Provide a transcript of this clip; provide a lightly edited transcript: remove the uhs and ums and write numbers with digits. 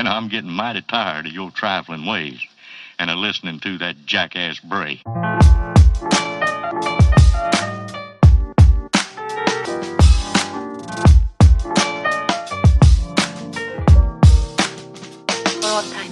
and I'm getting mighty tired of your trifling ways and of listening to that jackass bray. Well,